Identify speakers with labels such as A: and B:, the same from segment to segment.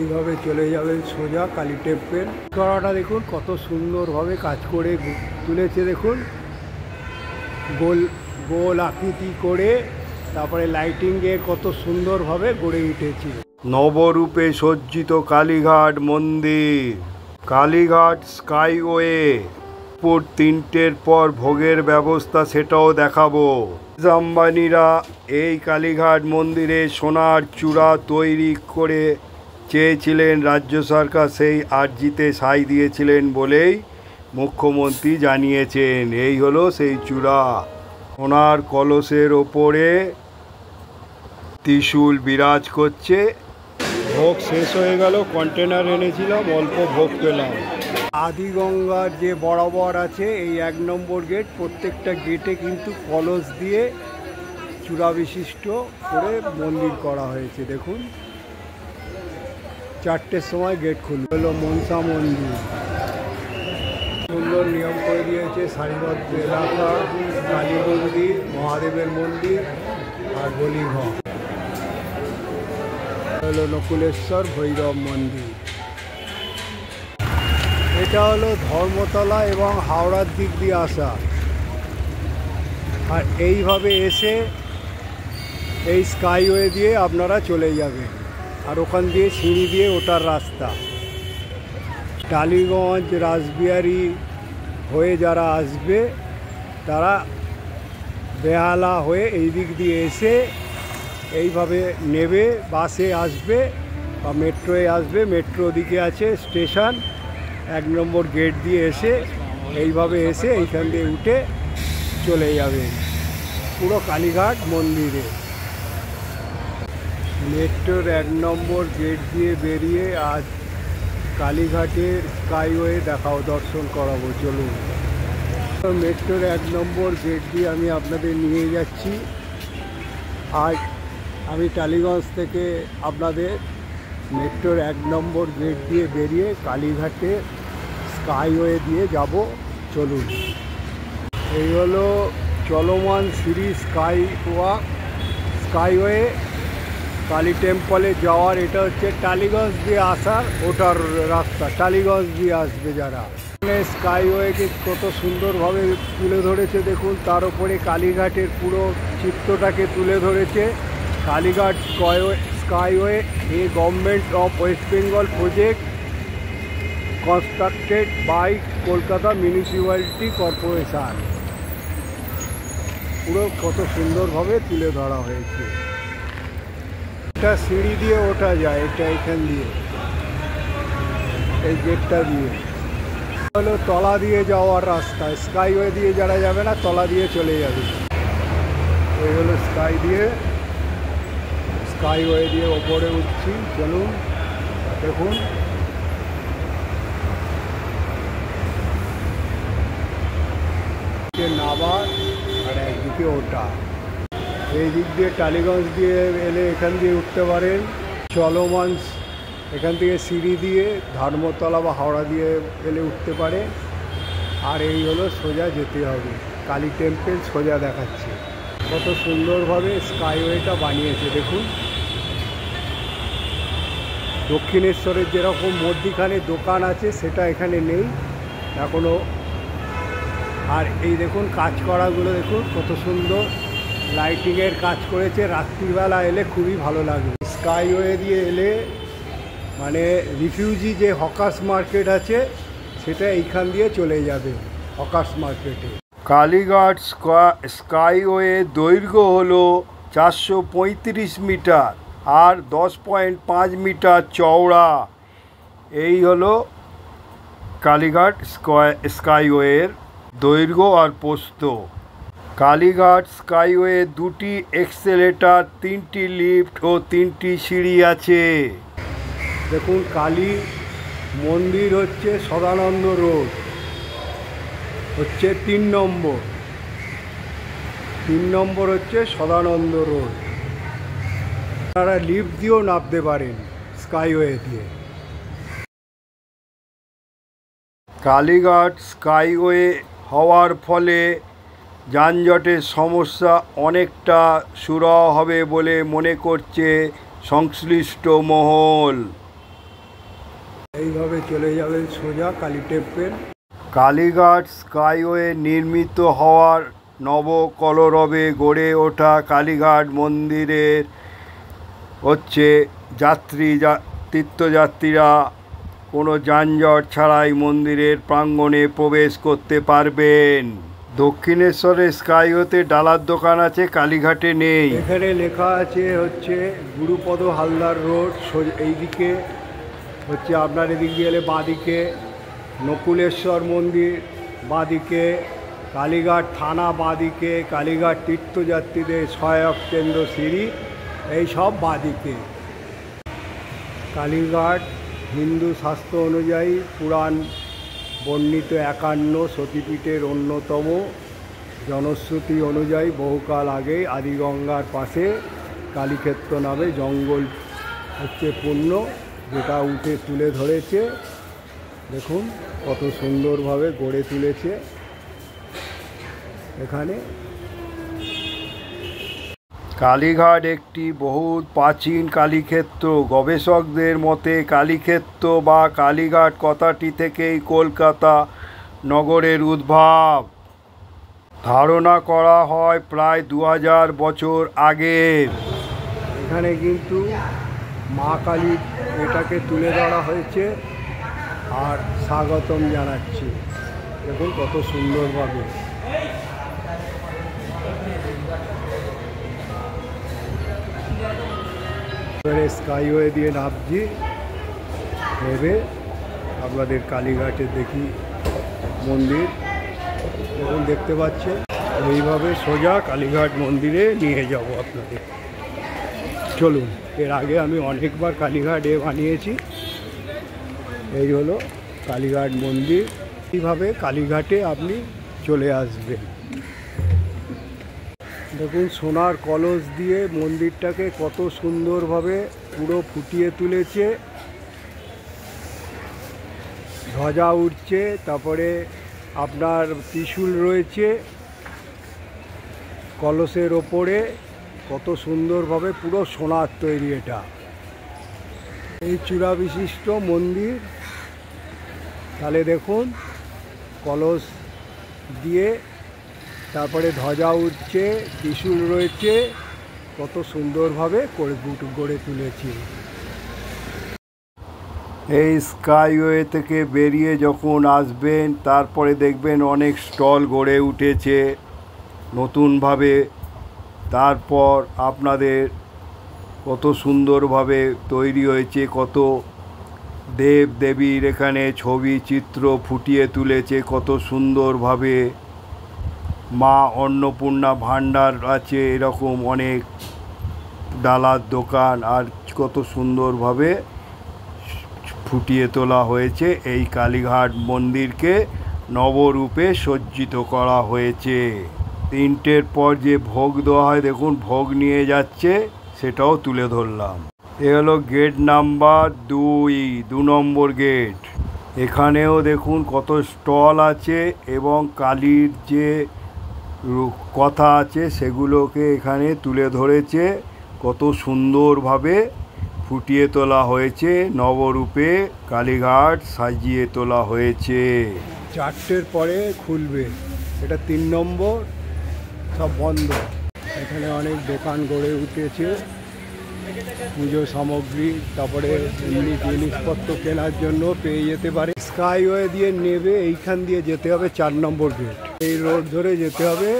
A: এইভাবে চলে যাবেন সোজা কালী টেম্পল। করাটা দেখুন কত সুন্দরভাবে কাজ করে তুলেছে, দেখুন গোল গোল আকৃতি করে, তারপরে লাইটিংয়ে কত সুন্দরভাবে গড়ে উঠেছে। নবরূপে সজ্জিত কালীঘাট মন্দির, কালীঘাট স্কাইওয়ে। পুর 3টের পর ভোগের ব্যবস্থা, সেটাও দেখাবো। আম্বানিরা এই কালীঘাট মন্দিরে সোনার চূড়া তৈরি করে চেয়েছিলেন, রাজ্য সরকার সেই আর্জিতে সাই দিয়েছিলেন বলেই মুখ্যমন্ত্রী জানিয়েছেন। এই হলো সেই চূড়া। সোনার কলসের ওপরে ত্রিশূল বিরাজ করছে। ভোগ শেষ হয়ে গেল, কন্টেনার এনেছিলাম, অল্প ভোগ পেলাম। আদিগঙ্গার যে বরাবর আছে এই 1 নম্বর গেট, প্রত্যেকটা গেটে কিন্তু কলস দিয়ে চূড়া বিশিষ্ট করে মন্দির করা হয়েছে। দেখুন 4টের সময় গেট খুলবে। হলো মনসা মন্দির, সুন্দর নিয়ম করে দিয়েছে, সারিবদ্ধ এলাকা, কালী মন্দির, মহাদেবের মন্দির আর গলিঘর। হলো নকুলেশ্বর ভৈরব মন্দির। এটা হলো ধর্মতলা এবং হাওড়ার দিক দিয়ে আসা, আর এইভাবে এসে এই স্কাইওয়ে দিয়ে আপনারা চলে যাবেন, আর ওখান দিয়ে সিঁড়ি দিয়ে ওঠার রাস্তা। টালিগঞ্জ রাসবিহারী হয়ে যারা আসবে তারা বেহালা হয়ে এই দিক দিয়ে এসে এইভাবে নেবে, বাসে আসবে বা মেট্রোয় আসবে। মেট্রো দিকে আছে স্টেশন, 1 নম্বর গেট দিয়ে এসে এইভাবে এসে এইখান দিয়ে উঠে চলে যাবে পুরো কালীঘাট মন্দিরে। মেট্রোর 1 নম্বর গেট দিয়ে বেরিয়ে আজ কালীঘাটের স্কাইওয়ে দর্শন করাবো, চলুন। মেট্রোর 1 নম্বর গেট দিয়ে আমি আপনাদের নিয়ে যাচ্ছি। আজ আমি টালিগঞ্জ থেকে আপনাদের মেট্রোর 1 নম্বর গেট দিয়ে বেরিয়ে কালীঘাটে স্কাইওয়ে দিয়ে যাব, চলুন। এই হলো চলমান সিঁড়ি স্কাইওয়ে কালী টেম্পলে যাওয়ার। এটা হচ্ছে টালিগঞ্জ দিয়ে আসার ওটার রাস্তা, টালিগঞ্জ দিয়ে আসবে যারা। স্কাইওয়েকে কত সুন্দরভাবে তুলে ধরেছে দেখুন, তার উপরে কালীঘাটের পুরো চিত্রটাকে তুলে ধরেছে। Kalighat skyway a government of West Bengal project constructed by Kolkata municipality corporation. পুরো কত সুন্দরভাবে তুলে ধরা হয়েছে। এটা সিঁড়ি দিয়ে ওঠা যায়, এটা এখান দিয়ে এই গেটটা দিয়ে। হলো তলা দিয়ে যাওয়ার রাস্তা, স্কাইওয়ে দিয়ে যারা যাবে না তলা দিয়ে চলে যাবে। এই হলো স্কাইওয়ে দিয়ে ওপরে উঠছি, চলুন দেখুন। নাবার আর একদিকে ওটা, এই দিক দিয়ে টালিগঞ্জ দিয়ে এলে এখান দিয়ে উঠতে পারেন। চলমান এখান থেকে সিঁড়ি দিয়ে ধর্মতলা বা হাওড়া দিয়ে এলে উঠতে পারে। আর এই হলো সোজা যেতে হবে কালী টেম্পল, সোজা দেখাচ্ছে। কত সুন্দরভাবে স্কাইওয়েটা বানিয়েছে দেখুন। দক্ষিণেশ্বরের যেরকম মধ্যিখানে দোকান আছে সেটা এখানে নেই এখনও। আর এই দেখুন কাজ করাগুলো দেখুন কত সুন্দর লাইটিংয়ের কাজ করেছে। রাত্রিবেলা এলে খুবই ভালো লাগবে। স্কাইওয়ে দিয়ে এলে মানে রিফিউজি যে হকার্স মার্কেট আছে সেটা এইখান দিয়ে চলে যাবে হকার্স মার্কেটে। কালীঘাট স্কাইওয়ে দৈর্ঘ্য হলো 435 মিটার আর 10.5 মিটার চওড়া। এই হলো কালীঘাট স্কাইওয়ের দৈর্ঘ্য আর প্রস্থ। কালীঘাট স্কাইওয়ে 2টি এক্সেলেটার, 3টি লিফট ও 3টি সিঁড়ি আছে। দেখুন কালী মন্দির হচ্ছে সদানন্দ রোড, হচ্ছে 3 নম্বর হচ্ছে সদানন্দ রোড। আপনারা লিফট দিয়েও নামতে পারেন স্কাইওয়ে দিয়ে। কালীঘাট স্কাইওয়ে হওয়ার ফলে যানজটের সমস্যা অনেকটা সুরাহা হবে বলে মনে করছে সংশ্লিষ্ট মহল। এইভাবে চলে যাবেন সোজা কালী টেম্পল। কালীঘাট স্কাইওয়ে নির্মিত হওয়ার নবকলরবে গড়ে ওঠা কালীঘাট মন্দিরের হচ্ছে তীর্থযাত্রীরা কোনো যানজট ছাড়াই মন্দিরের প্রাঙ্গণে প্রবেশ করতে পারবেন। দক্ষিণেশ্বরের স্কাইওয়েতে ডালার দোকান আছে, কালীঘাটে নেই। এখানে লেখা আছে হচ্ছে গুরুপদ হালদার রোড, এইদিকে হচ্ছে আপনার এদিক দিয়ে গেলে বাঁদিকে নকুলেশ্বর মন্দির, বাঁদিকে কালীঘাট থানা, বাঁদিকে কালীঘাট তীর্থযাত্রীদের সহায়ক কেন্দ্র সিঁড়ি, এই সব বাঁদিকে। কালীঘাট হিন্দু শাস্ত্র অনুযায়ী পুরাণ বর্ণিত 51 সতীপীঠের অন্যতম। জনশ্রুতি অনুযায়ী বহুকাল আগে আদিগঙ্গার পাশে কালীক্ষেত্র নামে জঙ্গল হচ্ছে পূর্ণ, যেটা উঠে তুলে ধরেছে। দেখুন কত সুন্দরভাবে গড়ে তুলেছে এখানে। কালীঘাট একটি বহু প্রাচীন কালীক্ষেত্র। গবেষকদের মতে কালীক্ষেত্র বা কালীঘাট কথাটি থেকেই কলকাতা নগরের উদ্ভব ধারণা করা হয় প্রায় 2000 বছর আগের। এখানে কিন্তু মা কালী এটাকে তুলে ধরা হয়েছে আর স্বাগতম জানাচ্ছি। দেখুন কত সুন্দরভাবে। স্কাইওয়ে দিয়ে নামছি, ভেবে আপনাদের কালীঘাটে দেখি মন্দির। দেখুন দেখতে পাচ্ছেন, এইভাবে সোজা কালীঘাট মন্দিরে নিয়ে যাব আপনাদের। চলুন, এর আগে আমি অনেকবার কালীঘাট বানিয়েছি। এই হলো কালীঘাট মন্দির। এইভাবে কালীঘাটে আপনি চলে আসবেন। দেখুন সোনার কলস দিয়ে মন্দিরটাকে কত সুন্দরভাবে পুরো ফুটিয়ে তুলেছে। ধ্বজা উঠছে, তারপরে আপনার ত্রিশূল রয়েছে কলসের ওপরে, কত সুন্দরভাবে পুরো সোনার তৈরি এটা। এই চূড়া বিশিষ্ট মন্দির। তাহলে দেখুন কলস দিয়ে তারপরে ধ্বজা উঠছে, ত্রিশূল রয়েছে, কত সুন্দরভাবে গড়ে তুলেছি। এই স্কাইওয়ে থেকে বেরিয়ে যখন আসবেন তারপরে দেখবেন অনেক স্টল গড়ে উঠেছে নতুনভাবে। তারপর আপনাদের কত সুন্দরভাবে তৈরি হয়েছে, কত দেব দেবীর এখানে ছবি চিত্র ফুটিয়ে তুলেছে কত সুন্দরভাবে। মা অন্নপূর্ণা ভাণ্ডার আছে, এরকম অনেক ডালার দোকান, আর কত সুন্দরভাবে ফুটিয়ে তোলা হয়েছে। এই কালীঘাট মন্দিরকে নবরূপে সজ্জিত করা হয়েছে। 3টের পর যে ভোগ দেওয়া হয়, দেখুন ভোগ নিয়ে যাচ্ছে, সেটাও তুলে ধরলাম। এ হলো গেট নাম্বার 2 নম্বর গেট। এখানেও দেখুন কত স্টল আছে এবং কালীর যে কথা আছে সেগুলোকে এখানে তুলে ধরেছে, কত সুন্দরভাবে ফুটিয়ে তোলা হয়েছে, নবরূপে কালীঘাট সাজিয়ে তোলা হয়েছে। 4টের পরে খুলবে, এটা 3 নম্বর, সব বন্ধ। এখানে অনেক দোকান গড়ে উঠেছে পুজো সামগ্রী, তারপরে এমনি জিনিসপত্র কেনার জন্য পেয়ে যেতে পারে। স্কাইওয়ে দিয়ে নেবে, এইখান দিয়ে যেতে হবে 4 নম্বর গেট। এই রোড ধরে যেতে হবে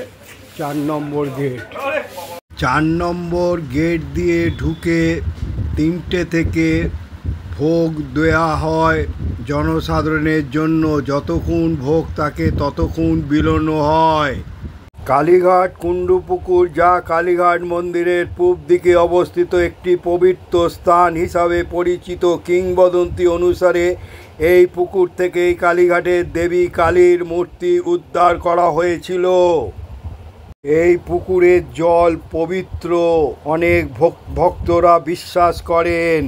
A: 4 নম্বর গেট। 4 নম্বর গেট দিয়ে ঢুকে 3টে থেকে ভোগ দেওয়া হয় জনসাধারণের জন্য। যতক্ষণ ভোগ থাকে ততক্ষণ বিলোনো হয়। কালীঘাট কুণ্ডুপুকুর, যা কালীঘাট মন্দিরের পূব দিকে অবস্থিত একটি পবিত্র স্থান হিসাবে পরিচিত। কিংবদন্তি অনুসারে এই পুকুর থেকেই কালীঘাটের দেবী কালীর মূর্তি উদ্ধার করা হয়েছিল। এই পুকুরের জল পবিত্র, অনেক ভক্তরা বিশ্বাস করেন।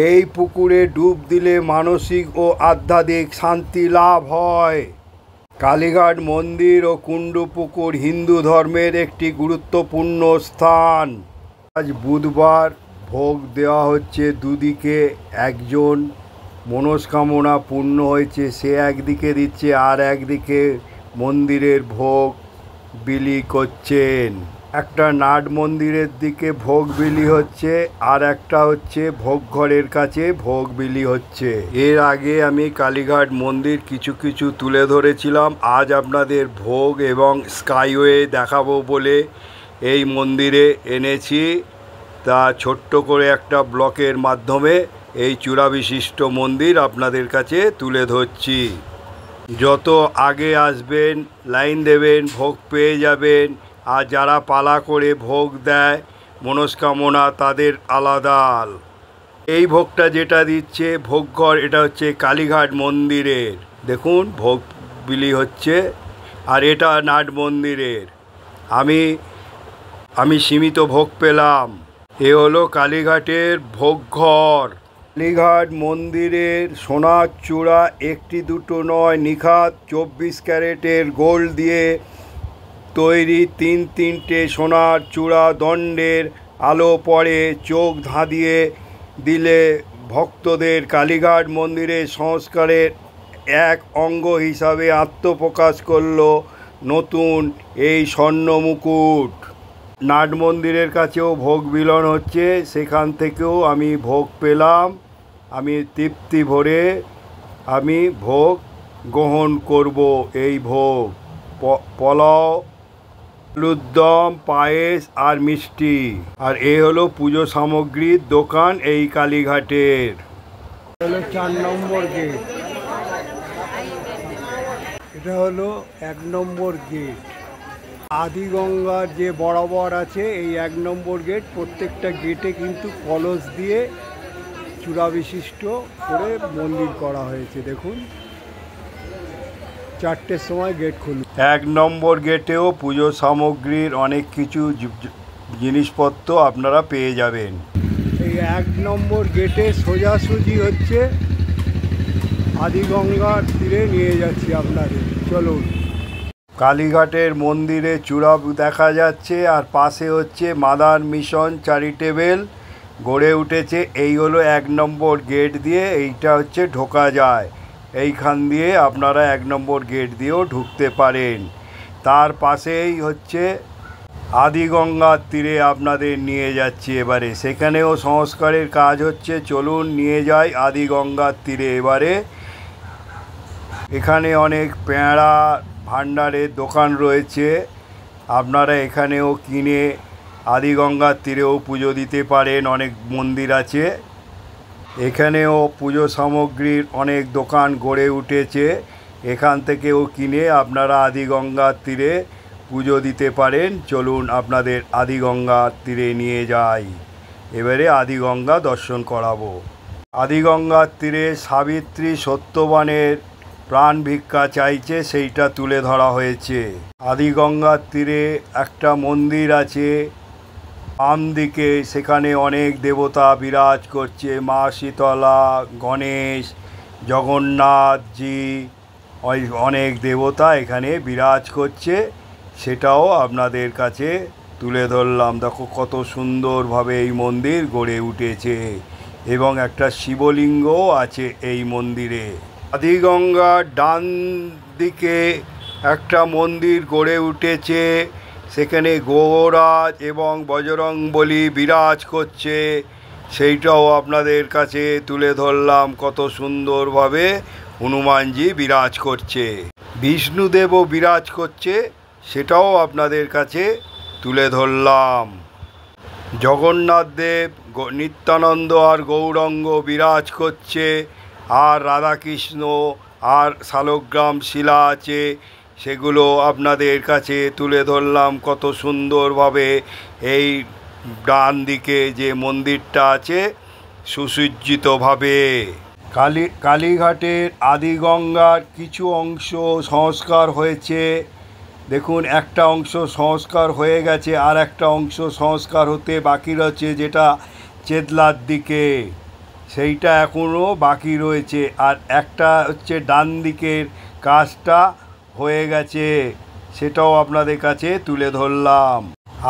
A: এই পুকুরে ডুব দিলে মানসিক ও আধ্যাত্মিক শান্তি লাভ হয়। কালীঘাট মন্দির ও কুণ্ডুপুকুর হিন্দু ধর্মের একটি গুরুত্বপূর্ণ স্থান। আজ বুধবার ভোগ দেওয়া হচ্ছে দুদিকে একজন মনস্কামনা পূর্ণ হয়েছে সে একদিকে দিচ্ছে, আর একদিকে মন্দিরের ভোগ বিলি করছেন। একটা নাট মন্দিরের দিকে ভোগ বিলি হচ্ছে, আর একটা হচ্ছে ভোগ ঘরের কাছে ভোগ বিলি হচ্ছে। এর আগে আমি কালীঘাট মন্দির কিছু কিছু তুলে ধরেছিলাম। আজ আপনাদের ভোগ এবং স্কাইওয়ে দেখাবো বলে এই মন্দিরে এনেছি। তা ছোট্ট করে একটা ব্লকের মাধ্যমে এই চূড়া বিশিষ্ট মন্দির আপনাদের কাছে তুলে ধরছি। যত আগে আসবেন লাইন দেবেন ভোগ পেয়ে যাবেন। আর যারা পালা করে ভোগ দেয় মনস্কামনা তাদের আলাদা। এই ভোগটা যেটা দিচ্ছে ভোগঘর, এটা হচ্ছে কালীঘাট মন্দিরের। দেখুন ভোগ বিলি হচ্ছে, আর এটা নাট মন্দিরের। আমি সীমিত ভোগ পেলাম। এ হলো কালীঘাটের ভোগঘর। কালীঘাট মন্দিরের সোনার চূড়া একটি দুটো নয়, নিখাত 24 ক্যারেটের গোল্ড দিয়ে তৈরি তিনটে সোনার চূড়া। দণ্ডের আলো পড়ে চোখ ধাঁধিয়ে দিলে ভক্তদের কালীঘাট মন্দিরের সংস্কারের এক অঙ্গ হিসাবে আত্মপ্রকাশ করল নতুন এই স্বর্ণ মুকুট। নাট মন্দিরের কাছেও ভোগ বিলন হচ্ছে, সেখান থেকেও আমি ভোগ পেলাম। আমি তৃপ্তি ভরে আমি ভোগ গ্রহণ করব। এই ভোগ পোলাও, আলুর দম, পায়েস আর মিষ্টি। আর এ হলো পুজো সামগ্রীর দোকান এই কালীঘাটের। হলো 4 নম্বর গেট। এটা হলো 1 নম্বর গেট। আদিগঙ্গার যে বরাবর আছে এই 1 নম্বর গেট। প্রত্যেকটা গেটে কিন্তু কলস দিয়ে চূড়া বিশিষ্ট করে মন্দির করা হয়েছে। দেখুন 4টের সময় গেট খুলবে। 1 নম্বর গেটেও পুজো সামগ্রীর অনেক কিছু জিনিসপত্র আপনারা পেয়ে যাবেন। এই 1 নম্বর গেটে সোজাসুজি হচ্ছে আদিগঙ্গার তীরে নিয়ে যাচ্ছি আপনাদের। চলুন। কালীঘাটের মন্দিরে চূড়া দেখা যাচ্ছে, আর পাশে হচ্ছে মাদার মিশন চ্যারিটেবল গড়ে উঠেছে। এই হলো 1 নম্বর গেট দিয়ে, এইটা হচ্ছে ঢোকা যায়। এইখান দিয়ে আপনারা 1 নম্বর গেট দিয়েও ঢুকতে পারেন। তার পাশেই হচ্ছে আদিগঙ্গার তীরে আপনাদের নিয়ে যাচ্ছি এবারে। সেখানেও সংস্কারের কাজ হচ্ছে। চলুন নিয়ে যাই আদিগঙ্গার তীরে এবারে। এখানে অনেক পেঁড়া ভাণ্ডারের দোকান রয়েছে। আপনারা এখানেও কিনে আদিগঙ্গার তীরেও পুজো দিতে পারেন। অনেক মন্দির আছে। এখানেও পুজো সামগ্রীর অনেক দোকান গড়ে উঠেছে। এখান থেকেও কিনে আপনারা আদিগঙ্গার তীরে পুজো দিতে পারেন। চলুন আপনাদের আদিগঙ্গার তীরে নিয়ে যাই। এবারে আদিগঙ্গা দর্শন করাবো। আদিগঙ্গার তীরে সাবিত্রী সত্যবানের প্রাণ ভিক্ষা চাইছে, সেইটা তুলে ধরা হয়েছে। আদিগঙ্গার তীরে একটা মন্দির আছে বাম দিকে, সেখানে অনেক দেবতা বিরাজ করছে। মা শীতলা, গণেশ, জগন্নাথজি, অনেক দেবতা এখানে বিরাজ করছে। সেটাও আপনাদের কাছে তুলে ধরলাম। দেখো কত সুন্দরভাবে এই মন্দির গড়ে উঠেছে, এবং একটা শিবলিঙ্গও আছে এই মন্দিরে। আদিগঙ্গার ডান দিকে একটা মন্দির গড়ে উঠেছে। সেখানে গৌরাজ এবং বজরংবলী বিরাজ করছে। সেইটাও আপনাদের কাছে তুলে ধরলাম। কত সুন্দরভাবে হনুমানজি বিরাজ করছে, বিষ্ণুদেবও বিরাজ করছে, সেটাও আপনাদের কাছে তুলে ধরলাম। জগন্নাথ দেব, নিত্যানন্দ আর গৌরাঙ্গ বিরাজ করছে, আর রাধাকৃষ্ণ আর শালগ্রাম শিলা আছে, সেগুলো আপনাদের কাছে তুলে ধরলাম। কত সুন্দরভাবে এই ডান দিকে যে মন্দিরটা আছে সুসজ্জিতভাবে। কালীঘাটের আদিগঙ্গার কিছু অংশ সংস্কার হয়েছে। দেখুন একটা অংশ সংস্কার হয়ে গেছে, আর একটা অংশ সংস্কার হতে বাকি রয়েছে, যেটা চেতলার দিকে, সেইটা এখনও বাকি রয়েছে। আর একটা হচ্ছে ডান দিকের কাজটা হয়ে গেছে, সেটাও আপনাদের কাছে তুলে ধরলাম।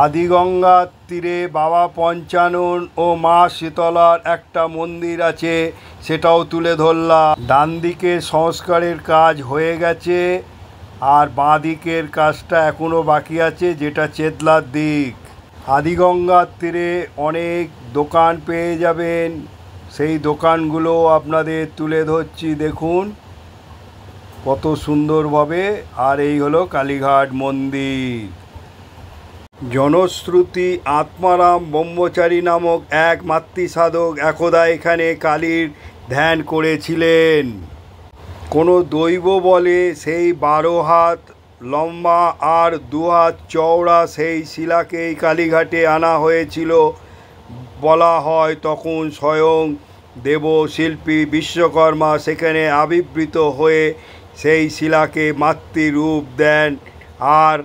A: আদিগঙ্গার তীরে বাবা পঞ্চানন ও মা শীতলার একটা মন্দির আছে, সেটাও তুলে ধরলাম। ডান দিকে সংস্কারের কাজ হয়ে গেছে, আর বাঁ দিকের কাজটা এখনও বাকি আছে, যেটা চেতলার দিক। আদিগঙ্গার তীরে অনেক দোকান পেয়ে যাবেন, সেই দোকানগুলো আপনাদের তুলে ধরছি, দেখুন কত সুন্দরভাবে। আর এই হলো কালীঘাট মন্দির। জনশ্রুতি, আত্মারাম ব্রহ্মচারী নামক এক মাতৃসাধক একদা এখানে কালীর ধ্যান করেছিলেন। কোনো দৈব বলে সেই 12 হাত লম্বা আর 2 হাত চওড়া সেই শিলাকেই কালীঘাটে আনা হয়েছিল। বলা হয় তখন স্বয়ং দেবশিল্পী বিশ্বকর্মা সেখানে আবির্ভূত হয়ে সেই শিলাকে মাতৃরূপ দেন আর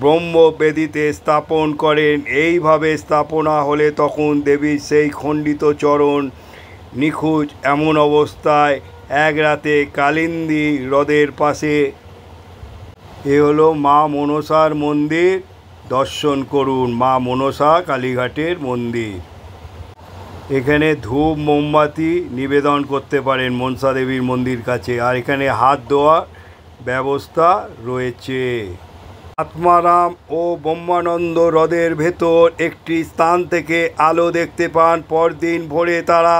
A: ব্রহ্মবেদিতে স্থাপন করেন। এইভাবে স্থাপনা হলে তখন দেবীর সেই খণ্ডিত চরণ নিখোঁজ এমন অবস্থায় এক রাতে কালিন্দী হ্রদের পাশে। এ হলো মা মনসার মন্দির, দর্শন করুন মা মনসা কালীঘাটের মন্দির। এখানে ধূপ মোমবাতি নিবেদন করতে পারেন মনসা দেবীর মন্দির কাছে, আর এখানে হাত ধোয়ার ব্যবস্থা রয়েছে। আত্মারাম ও ব্রহ্মানন্দ হ্রদের ভেতর একটি স্থান থেকে আলো দেখতে পান। পরদিন ভোরে তারা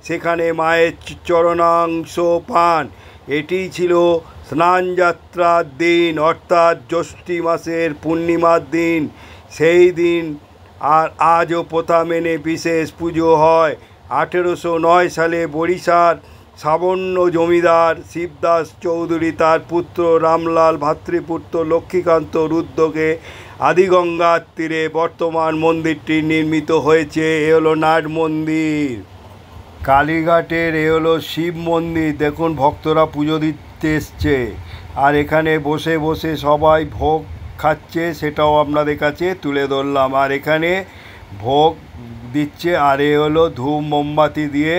A: সেখানে মায়ের চরণাংশ পান। এটি ছিল স্নানযাত্রার দিন, অর্থাৎ জ্যৈষ্ঠী মাসের পূর্ণিমার দিন। সেই দিন আর আজও প্রথা মেনে বিশেষ পুজো হয়। 1809 সালে বরিশার সাবর্ণ জমিদার শিবদাস চৌধুরী তার পুত্র রামলাল ভাতৃপুত্র লক্ষ্মীকান্তর উদ্যোগে আদিগঙ্গার তীরে বর্তমান মন্দিরটি নির্মিত হয়েছে। এ হলো নাট মন্দির। কালীঘাটের এ হলো শিব মন্দির, দেখুন ভক্তরা পুজো দিতে এসছে, আর এখানে বসে বসে সবাই ভোগ খাচ্ছে, সেটাও আপনাদের কাছে তুলে ধরলাম। আর এখানে ভোগ দিচ্ছে, আর এ হলো ধূপ মোমবাতি দিয়ে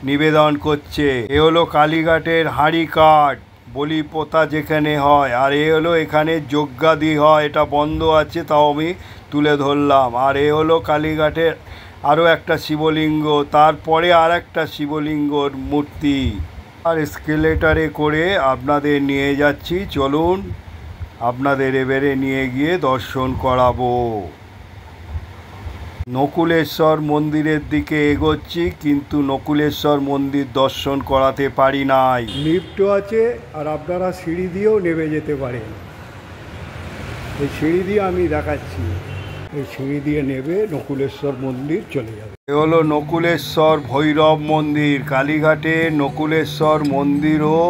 A: নিবেদন করছে। এ হলো কালীঘাটের হাঁড়ি কাঠ, বলি প্রথা যেখানে হয়। আর এ হলো এখানে যজ্ঞাদি হয়, এটা বন্ধ আছে তাও আমি তুলে ধরলাম। আর এ হলো কালীঘাটের আরও একটা শিবলিঙ্গ, তারপরে আর একটা শিবলিঙ্গর মূর্তি। আর স্কেলেটারে করে আপনাদের নিয়ে যাচ্ছি, চলুন আপনাদের এবারে নিয়ে গিয়ে দর্শন করাবো। নকুলেশ্বর মন্দিরের দিকে এগোচ্ছি, কিন্তু নকুলেশ্বর মন্দির দর্শন করাতে পারি নাই। লিফটও আছে, আর আপনারা সিঁড়ি দিয়েও নেমে যেতে পারেন। এই সিঁড়ি দিয়ে আমি দেখাচ্ছি, এই সিঁড়ি দিয়ে নেবে নকুলেশ্বর মন্দির চলে যাবে। এ হলো নকুলেশ্বর ভৈরব মন্দির। কালীঘাটে নকুলেশ্বর মন্দিরও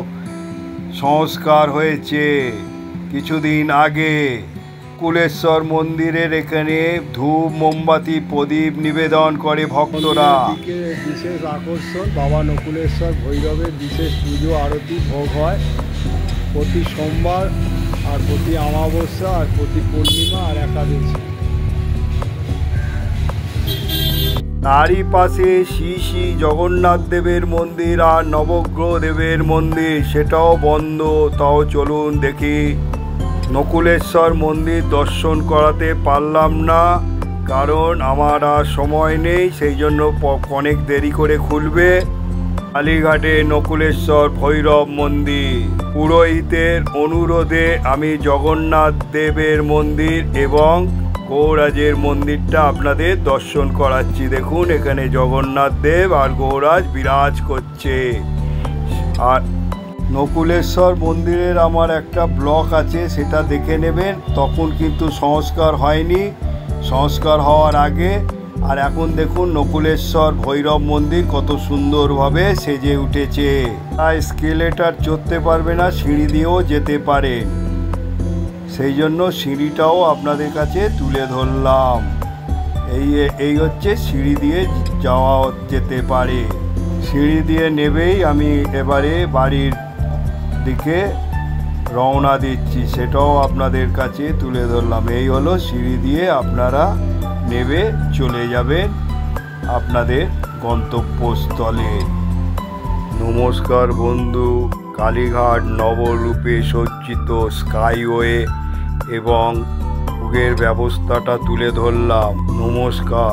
A: সংস্কার হয়েছে কিছুদিন আগে। নকুলেশ্বর মন্দিরের এখানে ধূপ মোমবাতি প্রদীপ নিবেদন করে ভক্তরা। বিশেষ আকর্ষণ বাবা নকুলেশ্বর ভৈরবের বিশেষ পুজো আরতি ভোগ হয় প্রতি সোমবার, আর প্রতি অমাবস্যা, আর প্রতি পূর্ণিমা আর একাদশী। তারই পাশে শ্রী শ্রী জগন্নাথ দেবের মন্দির আর নবগ্রহ দেবের মন্দির, সেটাও বন্ধ। তাও চলুন দেখি। নকুলেশ্বর মন্দির দর্শন করাতে পারলাম না, কারণ আমার আর সময় নেই, সেই জন্য অনেক দেরি করে খুলবে। কালীঘাটে নকুলেশ্বর ভৈরব মন্দির। পুরোহিতের অনুরোধে আমি জগন্নাথ দেবের মন্দির এবং গৌরাজের মন্দিরটা আপনাদের দর্শন করাচ্ছি। দেখুন এখানে জগন্নাথ দেব আর গৌরাজ বিরাজ করছে। আর নকুলেশ্বর মন্দিরের আমার একটা ব্লগ আছে, সেটা দেখে নেবেন। তখন কিন্তু সংস্কার হয়নি, সংস্কার হওয়ার আগে। আর এখন দেখুন নকুলেশ্বর ভৈরব মন্দির কত সুন্দরভাবে সেজে উঠেছে। তাই স্কেলেটার চড়তে পারবে না, সিঁড়ি দিয়েও যেতে পারেন, সেই জন্য সিঁড়িটাও আপনাদের কাছে তুলে ধরলাম। এই হচ্ছে সিঁড়ি দিয়ে যাওয়া যেতে পারে। সিঁড়ি দিয়ে নেবেই আমি এবারে বাড়ির দিকে রওনা দিচ্ছি, সেটাও আপনাদের কাছে তুলে ধরলাম। এই হলো সিঁড়ি দিয়ে আপনারা নেবে চলে যাবেন আপনাদের গন্তব্যস্থলে। নমস্কার বন্ধু, কালীঘাট নবরূপে সজ্জিত স্কাইওয়ে এবং ভোগের ব্যবস্থাটা তুলে ধরলাম। নমস্কার।